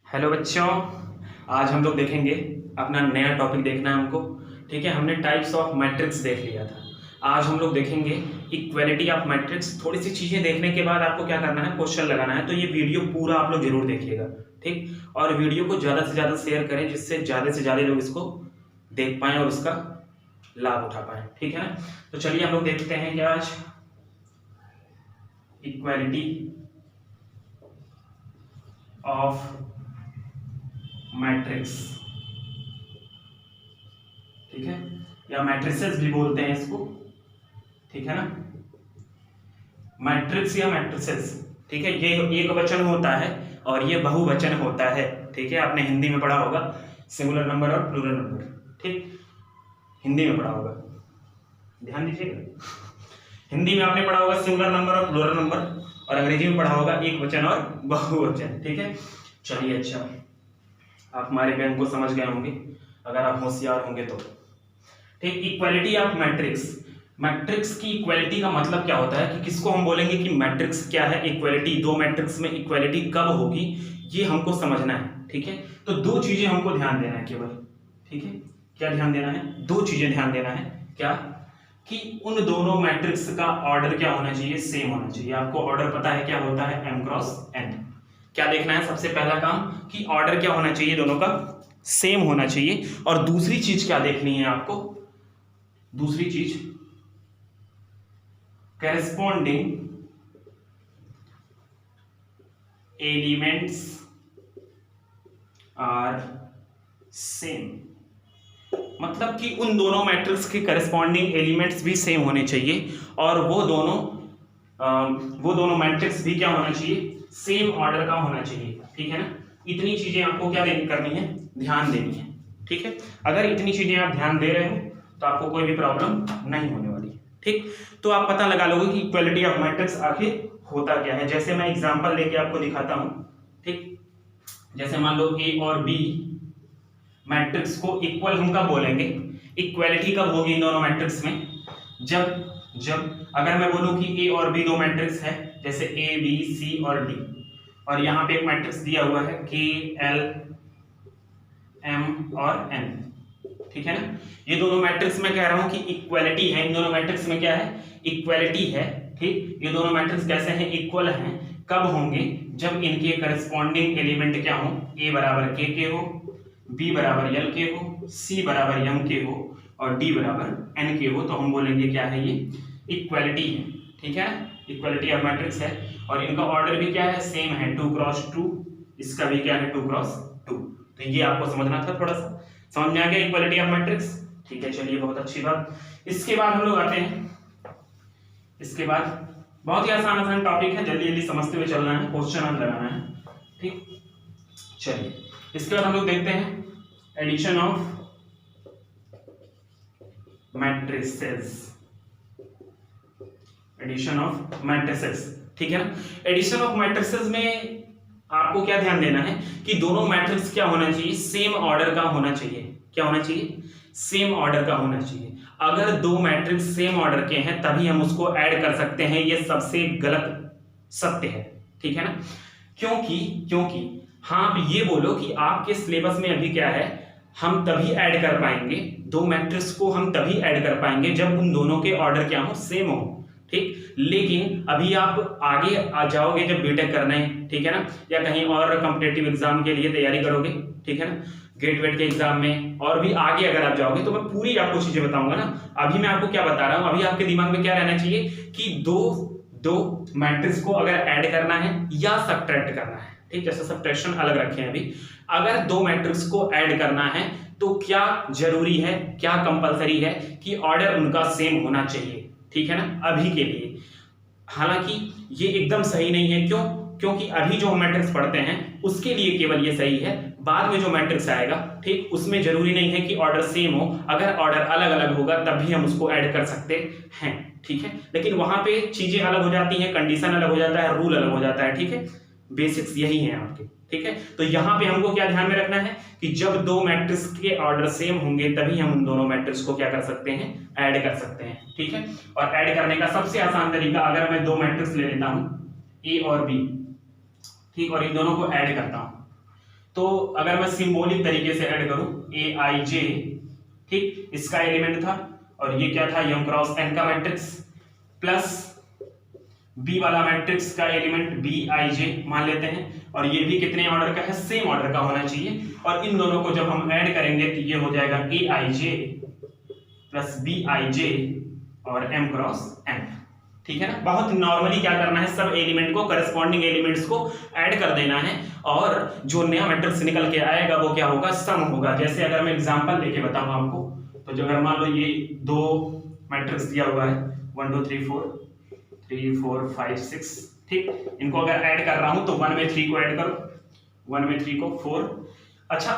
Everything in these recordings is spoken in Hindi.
हेलो बच्चों, आज हम लोग देखेंगे अपना नया टॉपिक देखना है हमको। ठीक है, हमने टाइप्स ऑफ मैट्रिक्स देख लिया था। आज हम लोग देखेंगे इक्वालिटी ऑफ मैट्रिक्स। थोड़ी सी चीज़ें देखने के बाद आपको क्या करना है, क्वेश्चन लगाना है। तो ये वीडियो पूरा आप लोग जरूर देखिएगा, ठीक। और वीडियो को ज़्यादा से ज़्यादा शेयर करें, जिससे ज़्यादा से ज़्यादा लोग इसको देख पाएँ और उसका लाभ उठा पाएँ, ठीक है ना। तो चलिए हम लोग देखते हैं कि आज इक्वालिटी ऑफ मैट्रिक्स, ठीक है, या मैट्रिसेस भी बोलते हैं इसको, ठीक है ना। मैट्रिक्स या मैट्रिसेस, ठीक है, ये एक वचन होता है और ये बहुवचन होता है, ठीक है। आपने हिंदी में पढ़ा होगा सिंगुलर नंबर और प्लूरल नंबर, ठीक, हिंदी में पढ़ा होगा, ध्यान दीजिएगा। हिंदी में आपने पढ़ा होगा सिंगुलर नंबर और प्लूरल नंबर, और अंग्रेजी में पढ़ा होगा एक वचन और बहुवचन, ठीक है। चलिए, अच्छा, आप हमारे बैंक को समझ गए होंगे अगर आप होशियार होंगे तो, ठीक। इक्वालिटी ऑफ मैट्रिक्स, मैट्रिक्स की इक्वालिटी का मतलब क्या होता है कि किसको हम बोलेंगे कि मैट्रिक्स क्या है। इक्वालिटी, दो मैट्रिक्स में इक्वालिटी कब होगी ये हमको समझना है, ठीक है। तो दो चीजें हमको ध्यान देना है केवल, ठीक है। क्या ध्यान देना है? दो चीजें ध्यान देना है। क्या? कि उन दोनों मैट्रिक्स का ऑर्डर क्या होना चाहिए, सेम होना चाहिए। आपको ऑर्डर पता है क्या होता है, m क्रॉस n। क्या देखना है सबसे पहला काम कि ऑर्डर क्या होना चाहिए, दोनों का सेम होना चाहिए। और दूसरी चीज क्या देखनी है आपको, दूसरी चीज करेस्पॉन्डिंग एलिमेंट्स आर सेम। मतलब कि उन दोनों मैट्रिक्स के करेस्पॉन्डिंग एलिमेंट्स भी सेम होने चाहिए, और वो दोनों मैट्रिक्स भी क्या होना चाहिए, सेम ऑर्डर का होना चाहिए, ठीक है ना। इतनी चीजें आपको क्या करनी है, ध्यान देनी है, ठीक है। अगर इतनी चीजें आप ध्यान दे रहे हो तो आपको कोई भी प्रॉब्लम नहीं होने वाली, ठीक। तो आप पता लगा लोगे कि इक्वालिटी ऑफ मैट्रिक्स आखिर होता क्या है। जैसे मैं एग्जांपल लेके आपको दिखाता हूं, ठीक। जैसे मान लो ए और बी मैट्रिक्स को इक्वल हम कब बोलेंगे, इक्वालिटी कब होगी इन दोनों मैट्रिक्स में, जब अगर मैं बोलूं कि ए और बी दो मैट्रिक्स है, जैसे ए बी सी और डी, और यहां पे एक मैट्रिक्स दिया हुआ है के एल एम और एन, ठीक है ना। ये दोनों मैट्रिक्स में कह रहा हूं कि इक्वालिटी है, इन दोनों मैट्रिक्स में क्या है, इक्वालिटी है, ठीक। ये दोनों मैट्रिक्स कैसे हैं, इक्वल हैं। कब होंगे, जब इनके करस्पॉन्डिंग एलिमेंट क्या हो, ए बराबर के हो, बी बराबर यल के हो, सी बराबर यम के हो, और डी बराबर एन के हो। तो हम बोलेंगे क्या है, ये इक्वालिटी है, ठीक है। इक्वालिटी ऑफ मैट्रिक्स है, और इनका ऑर्डर भी क्या है, सेम है, 2 क्रॉस 2। इसका भी क्या है, 2 क्रॉस 2। तो ये आपको समझना था, थोड़ा सा समझ में आ गया इक्वालिटी ऑफ मैट्रिक्स, ठीक है। चलिए, बहुत अच्छी बात। इसके बाद हम लोग आते हैं, इसके बाद बहुत ही आसान टॉपिक है, जल्दी जल्दी समझते हुए चलना है, क्वेश्चन लगाना है, ठीक। चलिए, इसके बाद हम लोग देखते हैं addition of matrices, addition of matrices, ठीक है ना। एडिशन ऑफ मैट्रिसेस में आपको क्या ध्यान देना है कि दोनों मैट्रिक्स क्या होना चाहिए, सेम ऑर्डर का होना चाहिए। क्या होना चाहिए, सेम ऑर्डर का होना चाहिए। अगर दो मैट्रिक्स सेम ऑर्डर के हैं तभी हम उसको ऐड कर सकते हैं, ये सबसे गलत सत्य है, ठीक है ना। क्योंकि हाँ, आप ये बोलो कि आपके सिलेबस में अभी क्या है, हम तभी ऐड कर पाएंगे, दो मैट्रिक्स को हम तभी ऐड कर पाएंगे जब उन दोनों के ऑर्डर क्या हो, सेम हो, ठीक। लेकिन अभी आप आगे आ जाओगे जब बीटेक करना है, ठीक है ना, या कहीं और कॉम्पिटिटिव एग्जाम के लिए तैयारी करोगे, ठीक है ना, गेट वेट के एग्जाम में, और भी आगे अगर आप जाओगे तो मैं पूरी आपको चीजें बताऊंगा ना। अभी मैं आपको क्या बता रहा हूं, अभी आपके दिमाग में क्या रहना चाहिए कि दो मैट्रिक्स को अगर ऐड करना है या सब्ट्रैक्ट करना है, ठीक। जैसे सब्ट्रैक्शन अलग रखे हैं अभी। अगर दो मैट्रिक्स को ऐड करना है तो क्या जरूरी है, क्या कंपलसरी है कि ऑर्डर उनका सेम होना चाहिए, ठीक है ना, अभी के लिए। हालांकि ये एकदम सही नहीं है, क्योंकि अभी जो हम मैट्रिक्स पढ़ते हैं उसके लिए केवल ये सही है। बाद में जो मैट्रिक्स आएगा, ठीक, उसमें जरूरी नहीं है कि ऑर्डर सेम हो। अगर ऑर्डर अलग अलग होगा तब भी हम उसको ऐड कर सकते हैं, ठीक है। लेकिन वहां पे चीजें अलग हो जाती हैं, कंडीशन अलग हो जाता है, रूल अलग हो जाता है, ठीक है। बेसिक्स यही है आपके, ठीक है। तो यहां पे हमको क्या ध्यान में रखना है कि जब दो मैट्रिक्स के ऑर्डर सेम होंगे तभी हम उन दोनों मैट्रिक्स को क्या कर सकते हैं, ऐड कर सकते हैं, ठीक है। और ऐड करने का सबसे आसान तरीका, अगर मैं दो मैट्रिक्स ले लेता हूं ए और बी, ठीक, और इन दोनों को ऐड करता हूं तो अगर मैं सिंबॉलिक तरीके से ऐड करूं Aij, ठीक, इसका एलिमेंट था और ये क्या था m क्रॉस n का मैट्रिक्स प्लस बी वाला मैट्रिक्स का एलिमेंट Bij मान लेते हैं और ये भी कितने ऑर्डर का है, सेम ऑर्डर का होना चाहिए और इन दोनों को जब हम ऐड करेंगे तो ये हो जाएगा Aij प्लस Bij और m क्रॉस n, ठीक है ना। बहुत नॉर्मली क्या करना है, सब एलिमेंट को करस्पॉन्डिंग एलिमेंट्स को ऐड कर देना है और जो नया मैट्रिक्स निकल के आएगा वो क्या होगा, सम होगा। जैसे अगर मैं एग्जांपल लेके बताऊं आपको, तो जो अगर मान लो ये दो मैट्रिक्स दिया हुआ है 1 2 3 4 3 4 5 6, ठीक, इनको अगर ऐड कर रहा हूं तो 1 में 3 को ऐड करो, 1 में 3 को 4। अच्छा,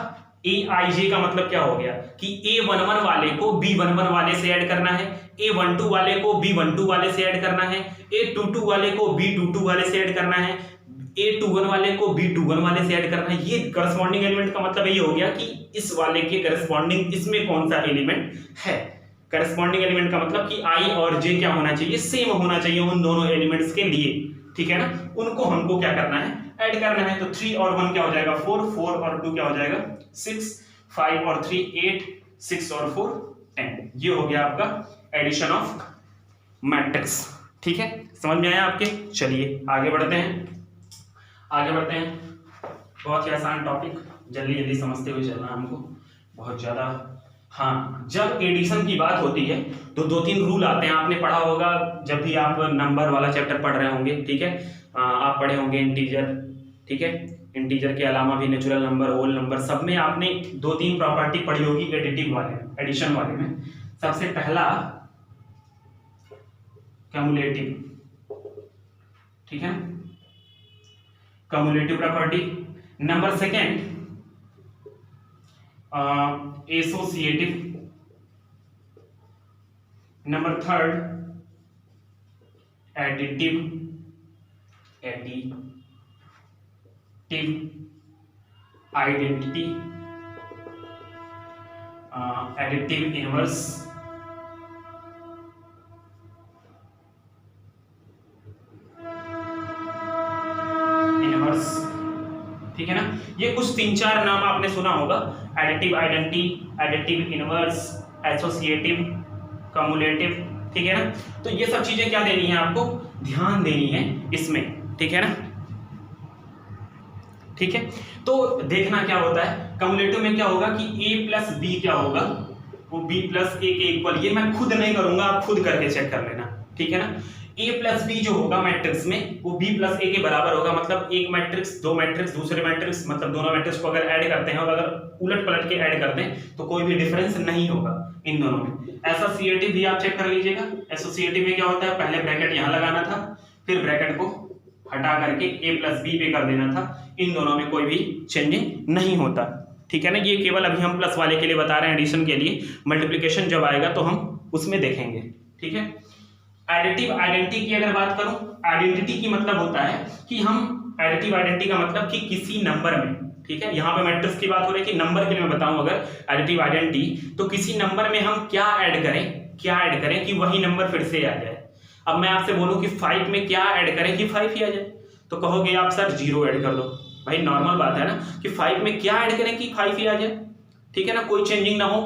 Aij का मतलब क्या हो गया कि A11 वाले को B11 वाले से ऐड करना है, A12 वाले को B12 वाले से ऐड करना है, A22 वाले को B22 वाले से ऐड करना है, A21 वाले को B21 वाले से ऐड करना है। ये करस्पॉन्डिंग एलिमेंट का मतलब ये हो गया कि इस वाले के करस्पॉन्डिंग इसमें कौन सा एलिमेंट है। करस्पॉन्डिंग एलिमेंट का मतलब कि I और J क्या होना चाहिए, सेम होना चाहिए उन दोनों एलिमेंट्स के लिए, ठीक है ना। उनको हमको क्या करना है, ऐड करना है। तो 3 और 1 क्या हो जाएगा 4, 4 और 2 क्या हो जाएगा 6, 5 और 3 8, 6 और 4 10। ये हो गया आपका एडिशन ऑफ मैट्रिक्स, ठीक है, समझ में आया आपके। चलिए आगे बढ़ते हैं, आगे बढ़ते हैं। बहुत ही आसान टॉपिक, जल्दी जल्दी समझते हुए चलना हमको, बहुत ज्यादा। हाँ, जब एडिशन की बात होती है तो 2-3 रूल आते हैं, आपने पढ़ा होगा जब भी आप नंबर वाला चैप्टर पढ़ रहे होंगे, ठीक है। आप पढ़े होंगे इंटीजर, ठीक है, इंटीजर के अलावा भी नेचुरल नंबर, होल नंबर, सब में आपने 2-3 प्रॉपर्टी पढ़ी होगी एडिटिव वाले, एडिशन वाले में। सबसे पहला कम्युलेटिव, ठीक है, cumulative property. Number second associative. Number third additive, identity, additive inverse, ठीक है ना। ये कुछ 3-4 नाम आपने सुना होगा, additive identity, additive inverse, associative, cumulative, ठीक है ना। तो ये सब चीजें क्या देनी है आपको, ध्यान देनी है इसमें, ठीक है ना, ठीक है। तो देखना क्या होता है, कम्युलेटिव में क्या होगा कि a प्लस बी क्या होगा, वो b प्लस a के इक्वल। ये मैं खुद नहीं करूंगा, आप खुद करके चेक कर लेना, ठीक है ना। a प्लस बी जो होगा मैट्रिक्स में वो b प्लस a के बराबर होगा। मतलब एक मैट्रिक्स, दो मैट्रिक्स, दूसरे मैट्रिक्स, मतलब दोनों मैट्रिक्स को अगर ऐड करते हैं और अगर उलट पलट के ऐड करते हैं तो कोई भी डिफरेंस नहीं होगा इन दोनों में। एसोसिएटिव भी आप चेक कर लीजिएगा। एसोसिएटिव में क्या होता है, पहले ब्रैकेट यहां लगाना था, फिर ब्रैकेट को हटा करके a प्लस बी पे कर देना था। इन दोनों में कोई भी चेंजिंग नहीं होता, ठीक है ना। ये केवल अभी हम प्लस वाले के लिए बता रहे हैं, एडिशन के लिए। मल्टीप्लिकेशन जब आएगा तो हम उसमें देखेंगे, ठीक है। एडिटिव आइडेंटिटी की अगर बात करूं, आइडेंटिटी की मतलब होता है कि हम, एडिटिव आइडेंटिटी का मतलब कि किसी नंबर में, ठीक है, यहाँ पे मैट्रिक्स की बात हो रही है कि नंबर के लिए मैं बताऊं अगर एडिटिव आइडेंटिटी, तो किसी नंबर में हम क्या ऐड करें कि वही नंबर फिर से आ जाए। अब मैं आपसे बोलूं कि 5 में क्या ऐड करें कि 5 ही आ जाए, तो कहोगे आप सर 0 ऐड कर दो। भाई नॉर्मल बात है ना कि 5 में क्या ऐड करें कि 5 ही आ जाए, ठीक है ना, कोई चेंजिंग ना हो।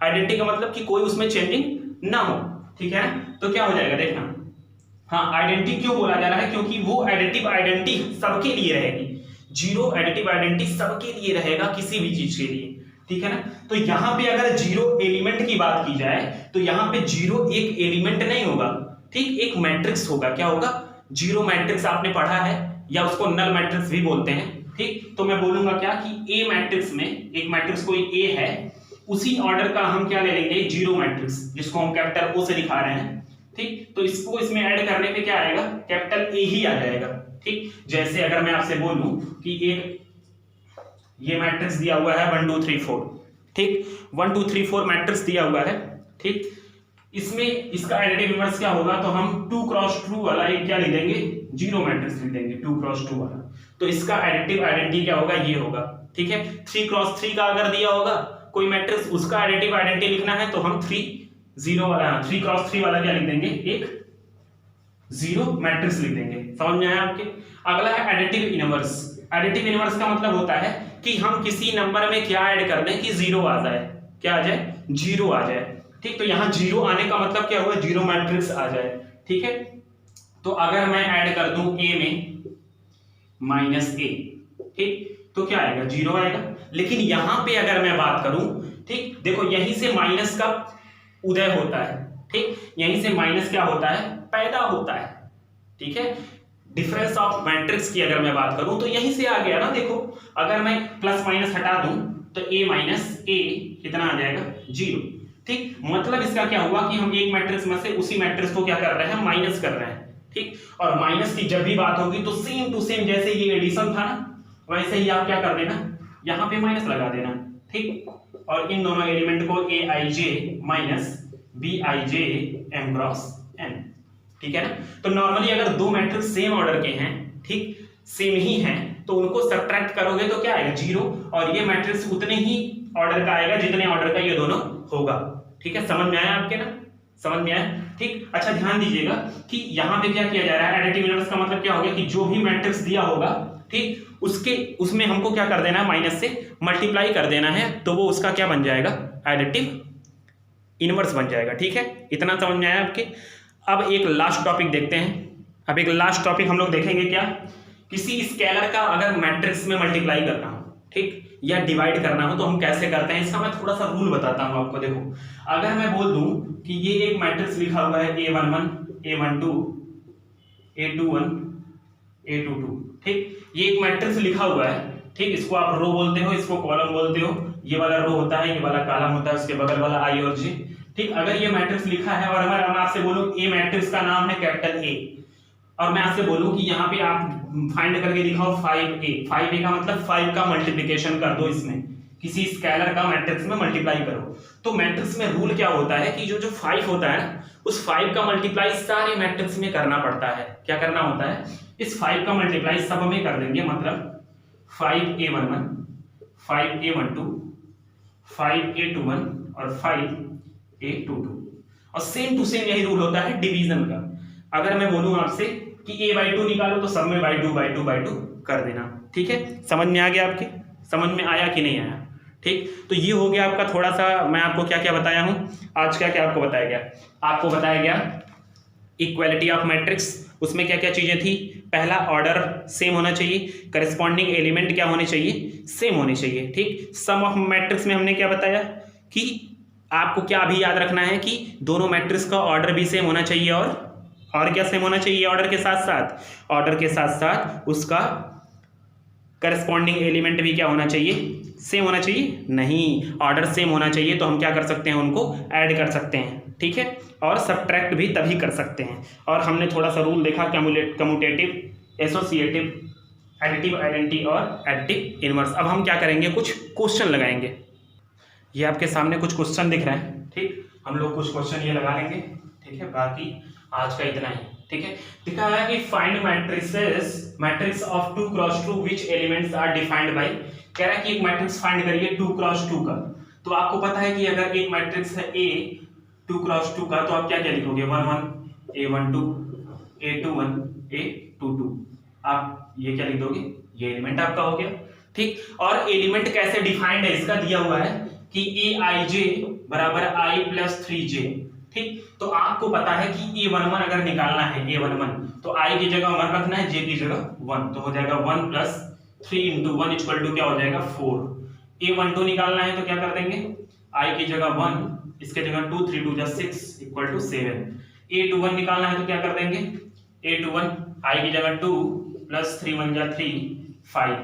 आइडेंटिटी का मतलब कि कोई उसमें चेंजिंग ना हो, ठीक है ना। तो क्या हो जाएगा देखना, हाँ, आइडेंटिटी क्यों बोला जा रहा है, क्योंकि वो एडिटिव आइडेंटिटी सबके लिए रहेगी। 0 एडिटिव आइडेंटिटी सबके लिए रहेगा, किसी भी चीज के लिए, ठीक है ना। तो यहां पे अगर 0 एलिमेंट की बात की जाए तो यहां पे 0 एक एलिमेंट नहीं होगा, ठीक, एक मैट्रिक्स होगा। क्या होगा, 0 मैट्रिक्स आपने पढ़ा है या उसको नल मैट्रिक्स भी बोलते हैं, ठीक। तो मैं बोलूंगा क्या कि ए मैट्रिक्स में, एक मैट्रिक्स कोई ए है, उसी ऑर्डर का हम क्या ले लेंगे 0 मैट्रिक्स, जिसको हम कैपिटल ओ से दिखा रहे हैं, ठीक। तो इसको इसमें ऐड करने पे क्या आएगा, कैपिटल ए ही आ जाएगा, ठीक। जैसे अगर मैं आपसे बोलूं कि एक ये मैट्रिक्स दिया हुआ है 1 2 3 4, ठीक, 1 2 3 4 मैट्रिक्स दिया हुआ है, ठीक। इसमें इसका एडिटिव इनवर्स क्या होगा, तो हम 2 क्रॉस 2 वाला एक क्या लिख देंगे, 0 मैट्रिक्स लिख देंगे, 2 क्रॉस 2 वाला। तो इसका एडिटिव आइडेंटिटी क्या होगा, ये होगा, ठीक है। 3 क्रॉस 3 का अगर दिया होगा कोई मैट्रिक्स, उसका एडिटिव आइडेंटिटी लिखना है तो हम 3 क्रॉस 3 वाला क्या लिख देंगे, एक 0 मैट्रिक्स लिख देंगे। समझ में आया आपके। अगला है एडिटिव इनवर्स। एडिटिव इनवर्स का मतलब होता है कि हम किसी नंबर में क्या ऐड कर दें कि 0 आ जाए, क्या आ जाए, 0 आ जाए। ठीक, तो यहाँ 0 आने का मतलब क्या हुआ, 0 मैट्रिक्स आ जाए। ठीक है, तो अगर मैं ऐड कर दूं A में माइनस A, ठीक, तो क्या आएगा, 0 आएगा। लेकिन यहां पे अगर मैं बात करूं, ठीक, देखो यहीं से माइनस का उदय होता है। ठीक, यहीं से माइनस क्या होता है, पैदा होता है। ठीक है, डिफरेंस ऑफ मैट्रिक्स की अगर मैं बात करूं तो यहीं से आ गया ना। देखो अगर मैं प्लस माइनस हटा दूं तो A माइनस A कितना आ जाएगा, 0। ठीक, मतलब इसका क्या हुआ कि हम एक मैट्रिक्स में से उसी मैट्रिक्स को क्या कर रहे हैं, माइनस कर रहे हैं। ठीक, और माइनस की जब भी बात होगी तो सेम टू सेम जैसे ये एडिशन था ना, वैसे ही आप क्या कर देना, यहां पे माइनस लगा देना। ठीक, और इन दोनों एलिमेंट को Aij minus Bij m cross n। ठीक है ना, तो नॉर्मली अगर दो मैट्रिक्स सेम ऑर्डर के हैं, ठीक, सेम ही हैं, तो उनको सब्ट्रैक्ट करोगे तो क्या आएगा, 0, और ये मैट्रिक्स उतने ही ऑर्डर का आएगा जितने ऑर्डर का ये दोनों होगा। ठीक है, समझ में आया आपके ना, समझ में आया। ठीक, अच्छा ध्यान दीजिएगा कि यहाँ पे क्या किया जा रहा है, एडिटिव इनवर्स का मतलब क्या हो गया कि जो भी मैट्रिक्स दिया होगा, ठीक, उसमें हमको क्या कर देना है, माइनस से मल्टीप्लाई कर देना है, तो वो उसका क्या बन जाएगा, एडिटिव इनवर्स बन जाएगा। ठीक है, इतना समझ में आया आपके। अब एक लास्ट टॉपिक देखते हैं। अब एक लास्ट टॉपिक हम लोग देखेंगे, क्या, किसी स्केलर का अगर मैट्रिक्स में मल्टीप्लाई करना हो, ठीक, या डिवाइड करना हो तो हम कैसे करते हैं, इसका मैं थोड़ा सा रूल बताता हूं आपको। देखो अगर मैं बोल दूं कि ये एक मैट्रिक्स लिखा हुआ है A11 A12 A21 A22, ठीक, ये एक मैट्रिक्स लिखा हुआ है। ठीक, इसको आप रो बोलते हो, इसको कॉलम बोलते हो, ये वाला रो होता है, ये वाला कॉलम होता है, उसके बगल वाला I और J। ठीक, अगर ये मैट्रिक्स लिखा है और अगर मैं आपसे बोलूं ए मैट्रिक्स का नाम है कैपिटल A, और मैं आपसे बोलूं कि यहाँ पे आप फाइंड करके दिखाओ 5A, 5A का मतलब 5 का मल्टीप्लिकेशन कर दो, इसमें किसी स्केलर का मैट्रिक्स में मल्टीप्लाई करो, तो मैट्रिक्स में रूल क्या होता है कि जो 5 होता है ना, उस 5 का मल्टीप्लाई सारे मैट्रिक्स में करना पड़ता है। क्या करना होता है, इस 5 का मल्टीप्लाई सब में कर देंगे, मतलब 5A11 5A12 5A21 और 5A22, और सेम टू सेम यही रूल होता है डिवीजन का। अगर मैं बोलूं आपसे कि A/2 निकालो तो सब में by2 कर देना। ठीक है, समझ में आ गया आपके, समझ में आया कि नहीं आया। ठीक, तो ये हो गया आपका थोड़ा सा, मैं आपको क्या क्या बताया हूं आज, क्या क्या आपको बताया गया, आपको बताया गया इक्वालिटी ऑफ मैट्रिक्स, उसमें क्या क्या चीजें थी, पहला ऑर्डर सेम होना चाहिए, करस्पॉन्डिंग एलिमेंट क्या होने चाहिए, सेम होने चाहिए। ठीक, सम ऑफ मैट्रिक्स में हमने क्या बताया कि आपको क्या भी याद रखना है कि दोनों मैट्रिक्स का ऑर्डर भी सेम होना चाहिए, और क्या सेम होना चाहिए, ऑर्डर के साथ साथ उसका करस्पॉन्डिंग एलिमेंट भी क्या होना चाहिए, सेम होना चाहिए। नहीं, ऑर्डर सेम होना चाहिए तो हम क्या कर सकते हैं, उनको ऐड कर सकते हैं। ठीक है, और सब्ट्रैक्ट भी तभी कर सकते हैं। और हमने थोड़ा सा रूल देखा, कम्यूटेटिव, एसोसिएटिव, एडिटिव आइडेंटिटी और एडिटिव इनवर्स। अब हम क्या करेंगे, कुछ क्वेश्चन लगाएंगे। ये आपके सामने कुछ क्वेश्चन दिख रहे हैं। ठीक, हम लोग कुछ क्वेश्चन ये लगा लेंगे। ठीक है, बाकी आज का इतना ही। ठीक है, दिखा है कि find matrix of 2 cross 2 which elements are defined by, कह रहा है कि एक मैट्रिक्स फाइंड करिए 2 क्रॉस 2 का। तो आपको पता है कि अगर एक मैट्रिक्स है A 2 क्रॉस 2 का, तो आप क्या क्या लिखोगे, 1 1 A12 A21 A22, आप ये क्या लिख दोगे, ये एलिमेंट आपका हो गया। ठीक, और एलिमेंट कैसे डिफाइंड है, इसका दिया हुआ है कि Aij बराबर I + 3j। ठीक, तो आपको पता है कि A11 अगर निकालना है, A11 तो I की जगह 1 रखना है, J की जगह 1, तो हो जाएगा 1 + 3 × 1 = क्या हो जाएगा, 4। A12 निकालना है तो क्या कर देंगे, I की जगह 1, इसके जगह 2, 3 × 2 = 6 = 7। A21 निकालना है तो क्या कर देंगे, A21 I की जगह 2 + 3 × 1 = 3 5।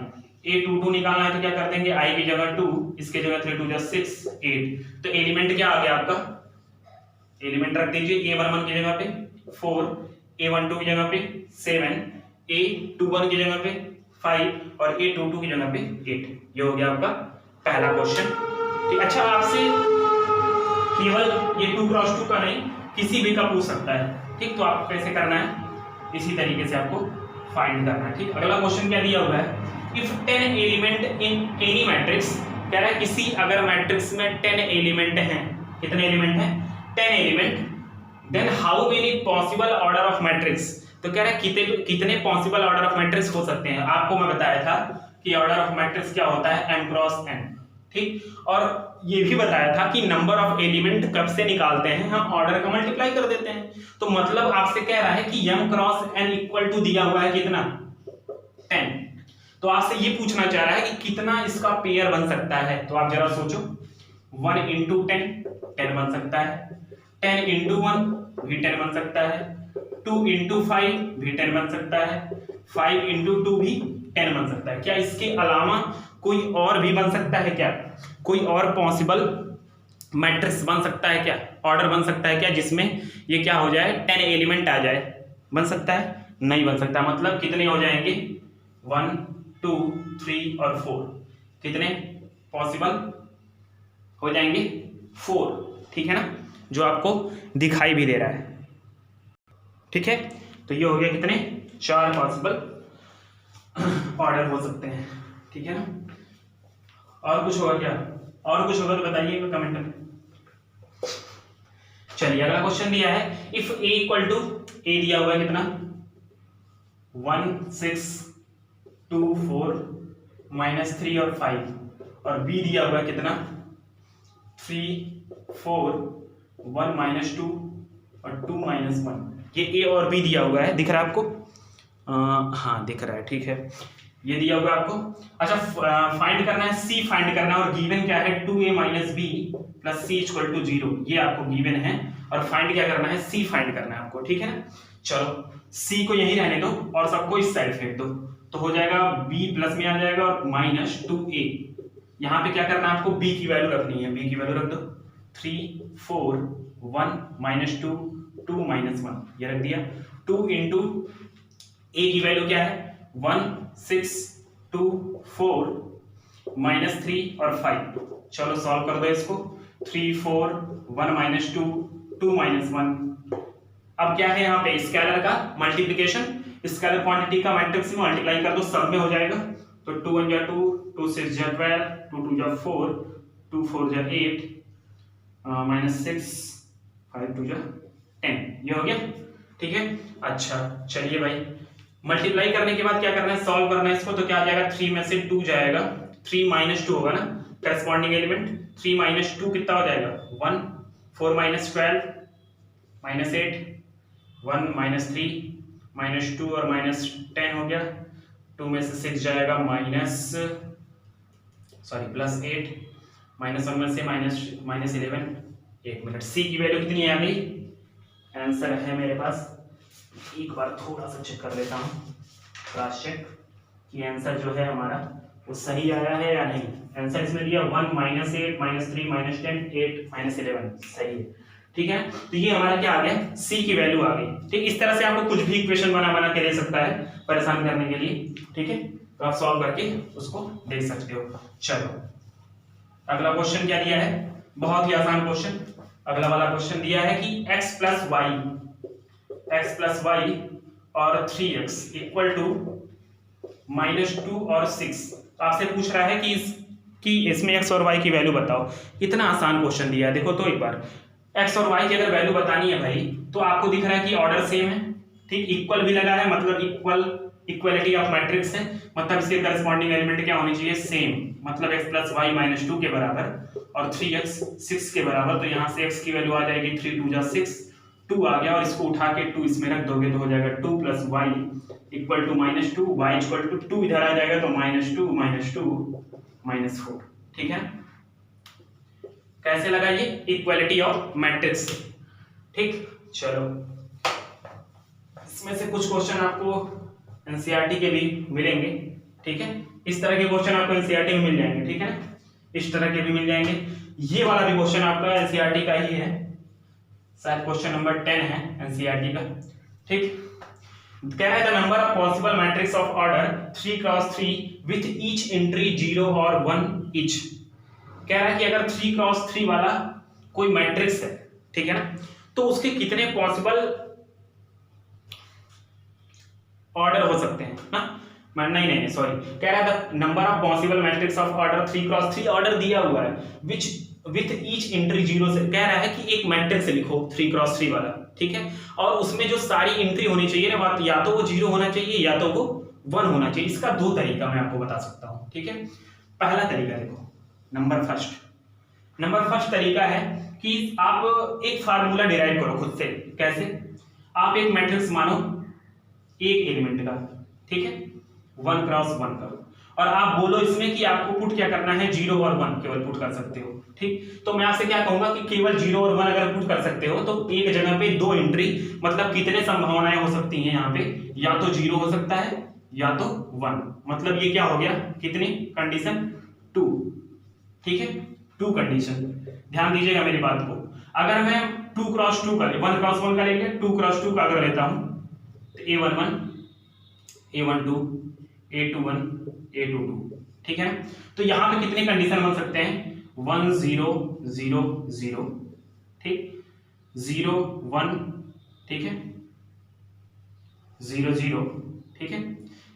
A22 निकालना है तो क्या कर देंगे, I की जगह 2, इसके जगह 3 × 2 = 6 8। तो एलिमेंट क्या आ गया आपका, एलिमेंट रख दीजिए A11 की जगह पे 4, A12 की जगह पे 7, A21 की जगह पे 5 और A22 की जगह पे 8। ये हो गया आपका पहला क्वेश्चन। ठीक, अच्छा आपसे केवल ये 2 क्रॉस 2 का नहीं, किसी भी का पूछ सकता है। ठीक, तो आपको कैसे करना है, इसी तरीके से आपको फाइंड करना है। ठीक, अगला क्वेश्चन क्या दिया हुआ है, if 10 element in any matrix, कह रहा है किसी अगर मैट्रिक्स में 10 एलिमेंट हैं, कितने एलिमेंट हैं, 10 element, then how many possible order of matrix, तो कह रहा है कितने पॉसिबल ऑर्डर ऑफ मैट्रिक्स हो सकते हैं। आपको मैं बताया था कि ऑर्डर ऑफ मैट्रिक्स क्या होता है, m क्रॉस n, ठीक। और ये भी बताया था कि नंबर ऑफ एलिमेंट कब से निकालते हैं, हम ऑर्डर का मल्टीप्लाई कर देते हैं। तो मतलब आपसे कह रहा है कि m cross n equal to दिया हुआ है कितना, 10। तो आपसे ये पूछना चाह रहा है कि कितना इसका पेयर बन सकता है। तो आप जरा सोचो, 1 इंटू 10 बन सकता है, 10 इंटू 1 भी 10 बन सकता है, 2 इंटू 5 भी 10 बन सकता है, 5 इंटू 2 भी 10 बन सकता है। क्या इसके अलावा कोई और भी बन सकता है क्या, कोई और पॉसिबल मैट्रिक्स बन सकता है क्या, ऑर्डर बन सकता है क्या जिसमें ये क्या हो जाए, 10 एलिमेंट आ जाए, बन सकता है? नहीं बन सकता। मतलब कितने हो जाएंगे, 1 2 3 और 4, कितने पॉसिबल हो जाएंगे, 4, ठीक है ना, जो आपको दिखाई भी दे रहा है, ठीक है। तो ये हो गया कितने, 4 पॉसिबल ऑर्डर हो सकते हैं, ठीक है ना। और कुछ होगा क्या, और कुछ होगा तो बताइएगा कमेंट में। चलिए अगला क्वेश्चन दिया है, if a equal to, a दिया हुआ है कितना, 1 6 2 4 -3 और 5, और b दिया हुआ है कितना, 3 4 1 -2 और 2 -1। ये a और b दिया हुआ है, दिख रहा है आपको? हाँ दिख रहा है, ठीक है, ये दिया हुआ है आपको। अच्छा फाइंड करना है, c फाइंड करना है, और गिवन क्या है, 2a - b + c = 0, ये आपको गिवन है। और फाइंड क्या करना है, c फाइंड करना है आपको, ठीक है ना। चलो c को यहीं रहने दो और सबको इस साइड फेंक दो, तो हो जाएगा b प्लस में आ जाएगा और -2a। यहाँ पे क्या करना है आपको, b की वैल्यू रखनी है, b की वैल्यू रख दो, 3 4 1 -2 2 -1, ये रख दिया। 2 इंटू a की वैल्यू क्या है, 1 6 2 4 -3 और 5। चलो सॉल्व कर दो इसको, 3 4 1 -2 2 -1। अब क्या है यहाँ पे, स्केलर का मल्टीप्लिकेशन, स्केलर क्वांटिटी का मैट्रिक्स में मल्टीप्लाई कर दो, सब में हो जाएगा। तो 2 1 जा 2 2 6 जा 12 2 2 जा 4 2 4 जा 8 -6 5 2 जा 10, ये हो गया, ठीक है। अच्छा चलिए भाई, मल्टीप्लाई करने के बाद क्या करना है, सॉल्व करना है इसको। तो क्या आ जाएगा, 3 में से 2 जाएगा, 3 -2 होगा ना करस्पॉन्डिंग एलिमेंट, 3 -2 कितना हो जाएगा, 1 4 -12 -8 1 -3 -2 और -10 हो गया। 2 में से 6 जाएगा +8 -1 में से -11। एक मिनट, सी की वैल्यू कितनी आ गई, आंसर है मेरे पास, एक बार थोड़ा सा चेक कर लेता हूँ, क्रॉस चेक कि आंसर जो है हमारा वो सही आया है या नहीं। आंसर इसमें दिया 1 -8 -3 -10 8 -11, सही है, ठीक है। तो ये हमारा क्या आ गया, सी की वैल्यू आ गई, ठीक। इस तरह से आपको कुछ भी इक्वेशन बना के दे सकता है परेशान करने के लिए, ठीक है। तो आप सॉल्व करके उसको देख सकते हो। चलो अगला क्वेश्चन क्या दिया है, बहुत ही आसान क्वेश्चन। अगला वाला क्वेश्चन दिया है कि x + y और 3x = -2 और 6। आपसे पूछ रहा है कि इसमें x और y की वैल्यू बताओ। इतना आसान क्वेश्चन दिया है, देखो तो एक बार, x और y की अगर वैल्यू बतानी है भाई, तो आपको दिख रहा है कि ऑर्डर सेम है, ठीक, इक्वल भी लगा है, मतलब इक्वलिटी ऑफ मैट्रिक्स है, मतलब इसके करस्पॉन्डिंग एलिमेंट क्या होनी चाहिए, सेम, मतलब x + y -2 के बराबर और 3x 6 के बराबर। तो यहाँ से x की वैल्यू आ जाएगी 3 2 जा 6, 2 आ गया, और इसको उठा के 2 इसमें रख दोगे तो हो जाएगा 2 + y = -2, y = 2 इधर आ जाएगा, तो -2 -4, ठीक है। कैसे लगा ये, इक्वालिटी ऑफ मैट्रिक्स, ठीक। चलो इसमें से कुछ क्वेश्चन आपको एनसीईआरटी के भी मिलेंगे, ठीक है। इस तरह के क्वेश्चन आपको एनसीईआरटी में मिल जाएंगे, ठीक है ना, इस तरह के भी मिल जाएंगे। ये वाला भी क्वेश्चन आपका एनसीईआरटी का ही है, शायद क्वेश्चन नंबर 10 है एनसीईआरटी का, ठीक। कह रहा है the number of possible matrix of order 3 × 3 with each entry 0 और 1 ईच। कह रहा है कि अगर 3 × 3 वाला कोई मैट्रिक्स है, ठीक है ना, तो उसके कितने पॉसिबल ऑर्डर हो सकते हैं ना, नहीं सॉरी, कह रहा है the number of possible matrix of order 3 × 3 order दिया हुआ है विच विथ ईच एंट्री 0 से। कह रहा है कि एक मैट्रिक्स लिखो 3 × 3 वाला, ठीक है, और उसमें जो सारी एंट्री होनी चाहिए ना, या तो वो 0 होना चाहिए या तो वो 1 होना चाहिए। इसका दो तरीका मैं आपको बता सकता हूं, ठीक है। पहला तरीका देखो, नंबर फर्स्ट तरीका है कि आप एक फार्मूला डिराइव करो खुद से। कैसे? आप एक मैट्रिक्स मानो एक एलिमेंट का, ठीक है, 1 क्रॉस 1 करो और आप बोलो इसमें कि आपको पुट क्या करना है, 0 और 1 केवल पुट कर सकते हो, ठीक। तो मैं आपसे क्या कहूंगा कि केवल 0 और 1 अगर पुट कर सकते हो तो एक जगह पे 2 एंट्री, मतलब कितने संभावनाएं हो सकती हैं यहाँ पे, या तो 0 हो सकता है या तो 1, मतलब ये क्या हो गया, कितनी कंडीशन, 2, ठीक है, 2 कंडीशन। ध्यान दीजिएगा मेरी बात को। अगर मैं 2 क्रॉस 2 का 1 क्रॉस 1 का ले लिया, 2 क्रॉस 2 का अगर लेता हूं तो A11 A12 A21 A22, ठीक है ना। तो यहां पे कितने कंडीशन बन सकते हैं, 1 0 0 0, ठीक, 0 1, ठीक है, 0 0, ठीक है।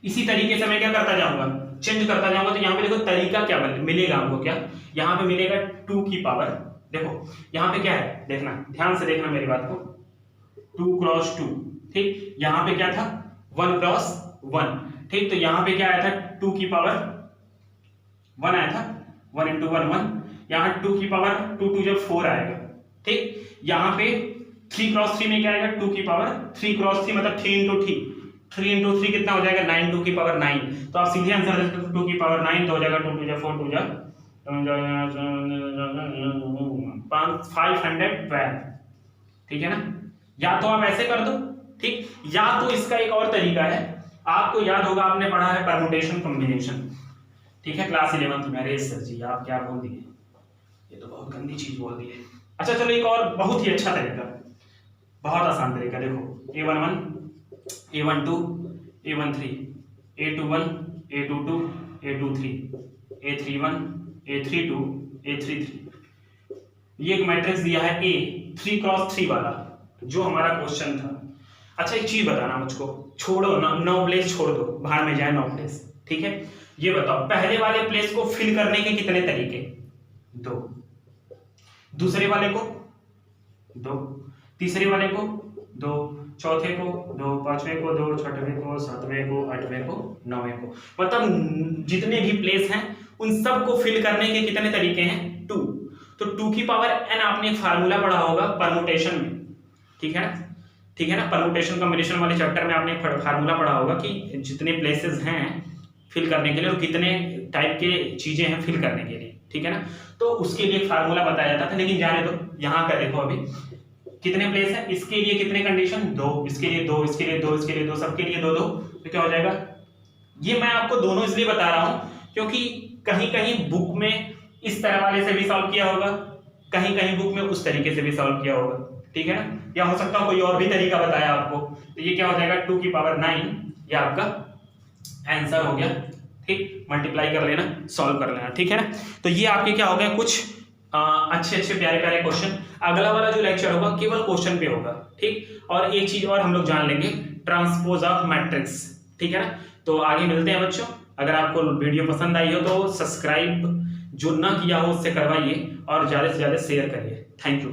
इसी तरीके से मैं क्या करता जाऊंगा, चेंज करता जाऊंगा। तो यहाँ पे देखो तरीका क्या मिलेगा हमको, क्या यहाँ पे मिलेगा 2 की पावर, देखो यहाँ पे क्या है, देखना ध्यान से देखना मेरी बात को, 2 क्रॉस 2, ठीक, यहाँ पे क्या था 1 क्रॉस 1, ठीक। तो यहाँ पे क्या आया था, 2 की पावर 1 आया था, 1 इंटू 1 1, यहाँ 2 की पावर 2 2 जब 4 आएगा, ठीक। यहाँ पे 3 क्रॉस 3 में क्या आएगा, 2 की पावर 3 क्रॉस 3 मतलब 3 इंटू 3, 3 इंटू 3 कितना हो जाएगा, 9, 2 की पावर 9। तो आप सीधे आंसर दे सकते हो 2 की पावर 9, तो हो जाएगा 2 2 जा 4 2 जा 512, ठीक है ना। या तो आप ऐसे कर दो, ठीक, या तो इसका एक और तरीका है, आपको याद होगा आपने पढ़ा है परम्यूटेशन कॉम्बिनेशन, ठीक है, क्लास 11th में। अरे सर जी आप क्या बोल दिए, ये तो बहुत गंदी चीज बोल दी है। अच्छा चलो एक और बहुत ही अच्छा तरीका, बहुत आसान तरीका, देखो A11 A12 A13 A21 A22 A23 A31 A32 A33, ये एक मैट्रिक्स दिया है A 3 क्रॉस 3 वाला जो हमारा क्वेश्चन था। अच्छा एक चीज बताना मुझको, छोड़ो ना, 9 प्लेस छोड़ दो, बाहर में जाए 9 प्लेस, ठीक है। ये बताओ पहले वाले प्लेस को फिल करने के कितने तरीके, 2, दूसरे वाले को 2, तीसरे वाले को 2, चौथे को 2, पांचवें को 2, छठवें को, सातवें को, आठवें को, नौवें को, मतलब जितने भी प्लेस हैं उन सब को फिल करने के कितने तरीके हैं, 2। तो 2 की पावर n आपने एक फार्मूला पढ़ा होगा परम्यूटेशन में, ठीक है ना, ठीक है ना। परम्यूटेशन कॉम्बिनेशन वाले चैप्टर में आपने एक फार्मूला पढ़ा होगा कि जितने प्लेसेस हैं फिल करने के लिए और कितने टाइप के चीजें हैं फिल करने के लिए, ठीक है ना। तो उसके लिए फार्मूला बताया जाता था, लेकिन जाने दो, यहाँ का देखो अभी कितने प्लेस है, इसके लिए कितने कंडीशन, 2, इसके लिए 2, इसके लिए 2, इसके लिए 2, सबके लिए 2 2, तो क्या हो जाएगा। ये मैं आपको दोनों इसलिए बता रहा हूं क्योंकि कहीं कहीं बुक में इस तरह वाले से भी सॉल्व किया होगा, कहीं कहीं बुक में उस तरीके से भी सॉल्व किया होगा, ठीक है ना, या हो सकता है कोई और भी तरीका बताया आपको। तो ये क्या हो जाएगा, 2 की पावर 9, ये आपका आंसर हो गया, ठीक, मल्टीप्लाई कर लेना, सॉल्व कर लेना, ठीक है ना। तो ये आपके क्या हो गया, कुछ अच्छे अच्छे प्यारे प्यारे क्वेश्चन। अगला वाला जो लेक्चर होगा केवल क्वेश्चन पे होगा, ठीक। और एक चीज और हम लोग जान लेंगे, ट्रांसपोज ऑफ मैट्रिक्स, ठीक है ना। तो आगे मिलते हैं बच्चों। अगर आपको वीडियो पसंद आई हो तो सब्सक्राइब जो ना किया हो उससे करवाइए और ज्यादा से ज्यादा शेयर करिए। Thank you.